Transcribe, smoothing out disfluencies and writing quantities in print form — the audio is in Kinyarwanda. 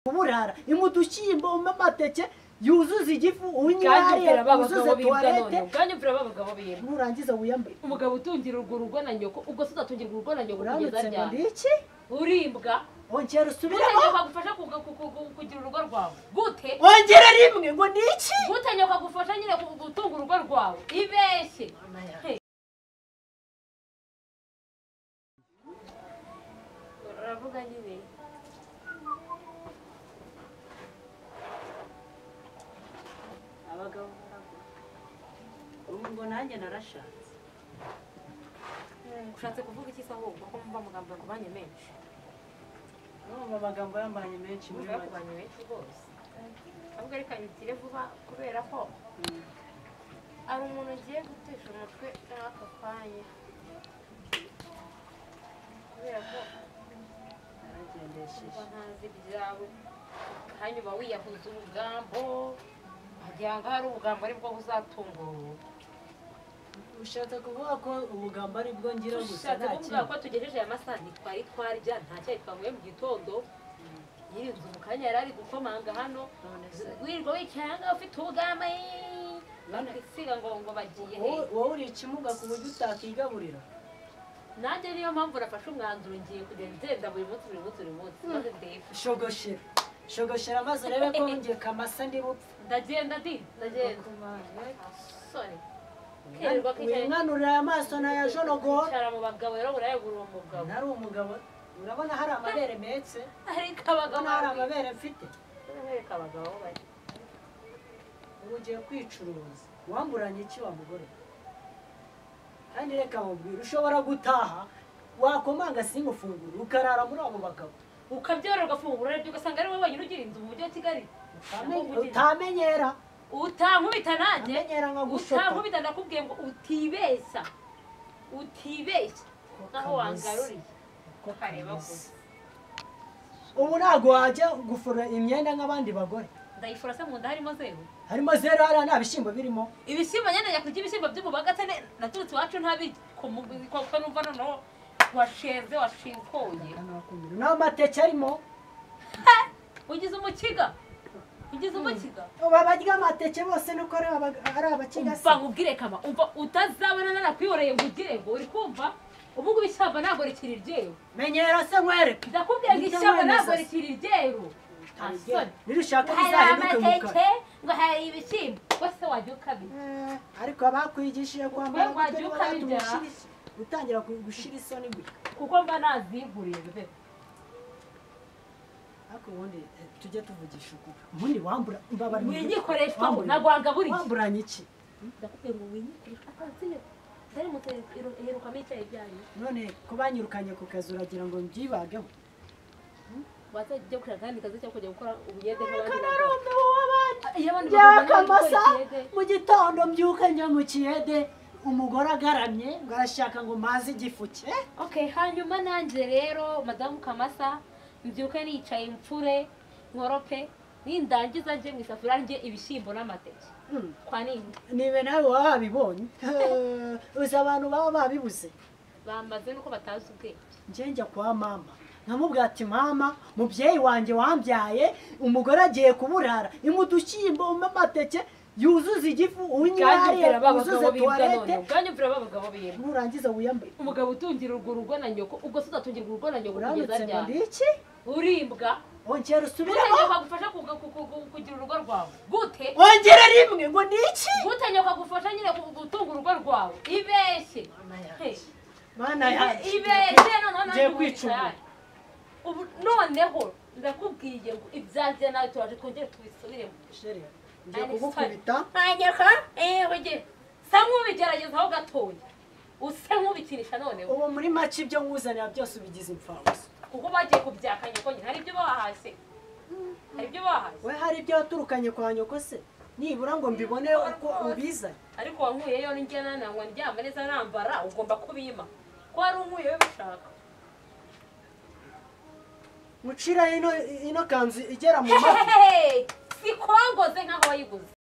kuburara imudushyimbo amateke yuzuza igifu unyariye uzuza toilette kanyumvira babagabo biyemo nurangiza wiyambaye umugabo utungira urwo rugo na nyoko ubwo se uzatungira urwo na nyoko kugeza ryari iki urimbwa ongera usubiremo gute nyoko agufasha kugira urugo rwawe gute ongera rimwe ngo ni iki gute nyoko agufasha nyine gutunga urugo rwawe ibeshye uravuga nyine abagabo ngo nanjye narashatse ushatse kuvuga iki se ahubwo ko mva amagambo yakubanye menshi numva amagambo yambanye menshi muri make yakubanye menshi rwose ahubwo reka nyitire vuba kubera ko ari umuntu ugiye gutesha umutwe n'aka kanya kubera ko naragendesheje ntazi ibyawe hanyuma wiyahuza urugambo wagira ngo hari ubugambo ari bwo buzatunga urugo ushatse kuvuga ko ubugambo ari bwo ngira gusa ushatse kuvuga ko tugejeje aya masaha ntitwari twarya nta cyayi twanyweye mu gitondo yirinze mu kanya yari ari gukomanga hano wirirwa wicaye ahangaha ufite ubugamba bakisiga ngo bagiye wowe uri ikimuga ku buryo utakigaburira nanjye niyo mpamvu nafashe umwanzuro ngiye kugenda ngenda buri munsi maze ndebe shogoshera maze urebe ko ngiye kamasa ndi bupfa ndagenda sorry winanurira amaso naya jonogora cara mu bagabo rero urayegura uwo mugabo nari umugabo urabona hari amabere metse ariko abagabo hari amabere mfite ariko abagabo bari ugiye kwicuruza wamburanye iki wa mugore kandi reka mubwira ushobora gutaha wakomanga singufungura ukarara muri abo bagabo ukabyorora ugafungura rero ugasanga ari wowe wenyine ugira inzu mu mujyi wa Kigali utamenyera utankubita nanjye amenyera nka gushoka utankubita ndakubwiye ngo utibeshya naho wangaruriye ko kareba gusa ubu ntabwo wajya gufura imyenda nk'abandi bagore ndayifura se mu nda harimo zeru hariya nta bishyimbo birimo ibishyimbo nyine njya kurya ibishyimbo by'umubaga naturutse iwacu ntabirya ko numva noneho washenze washinkoye n'amateke arimo ugize umukiga barya amateke bose nuko ari abakiga se umva nkubwire kama umva utazabona nanakwihoreye ngo ugire ngo uri kumva ubu ngubu ishyamba ntabwo rikiri iryeru menyera se nkwereke ndakubwiye ngo ishyamba ntabwo rikiri iryeru nirishaka bizahinduke amateke ngo hari ibishyimbo wese wajya ukabirya ariko abakwigishije kwambara wajya ukabirya gutangira gushira isoni gutya kuko mba naziguriye bebe ariko ubundi tujye tuvugisha ukuri ubundi wambura mbabara winyikoreshwa nagwangaburiye wamburanye iki ndakubwiye ngo winyikoreshwa atanziye ndari muterukamo icyayi byanyu none ko banyirukanye ku kazi uragira ngo mbyibageho wazajya kurya kandi kazi cyangwa kujya gukora ubuyede nk'abandi yakamasa mu gitondo mbyuka njya mu kiyede umugore agaramye ngo arashaka ngo maze igifu cye okay hanyuma nanjye rero madamu Kamasa mbyuka nicaye impfure nkorope nindangiza nje mu isafuriya njye ibishyimbo n'amateke kwa nini nibe nawe wabibonye uzi abantu baba babibuze bamaze nuko batazi ubwenge njye njya kwa mama nkamubwira ati mama mubyeyi wanjye wambyaye umugore agiye kuburara imudushyimbo amateke yuzuza igifu unyariye uzuza toilette kanyumvira babagabo biyemo nurangiza wiyambaye umugabo utungira urwo rugo na nyoko ubwo se uzatungira urwo na nyoko kugeza ryari iki urimbwa ongera usubiremo gute agufasha kugira urugo rwawe gute ongera rimwe ngo ni iki gute nyoko agufasha nyine gutunga urugo rwawe ibeshye mana yanjye ibeshye ngiye kwicunga ubu noneho ndakubwiye ngo ibyanjye nawe turaje twongere tubisubiremo ngiye kugukubita ntanyaka wege sa nk'ubigeragezaho gatoya use nk'ubikinisha noneho ubu muri make ibyo nkuzanira byose ubigize imfabusa kuko bagiye kubyaka nyoko nyine hari ibyo bahashye we hari ibyo waturukanye kwa nyoko se nibura ngo mbibone uko ubizanye ariko wankuyeyo n'injye nanangwa ndyama neza nambara ugomba kubima ko wari unkuyeyo bishaka mucira ino kanzu igera mu mavi si kongoze nk'aho wayiguze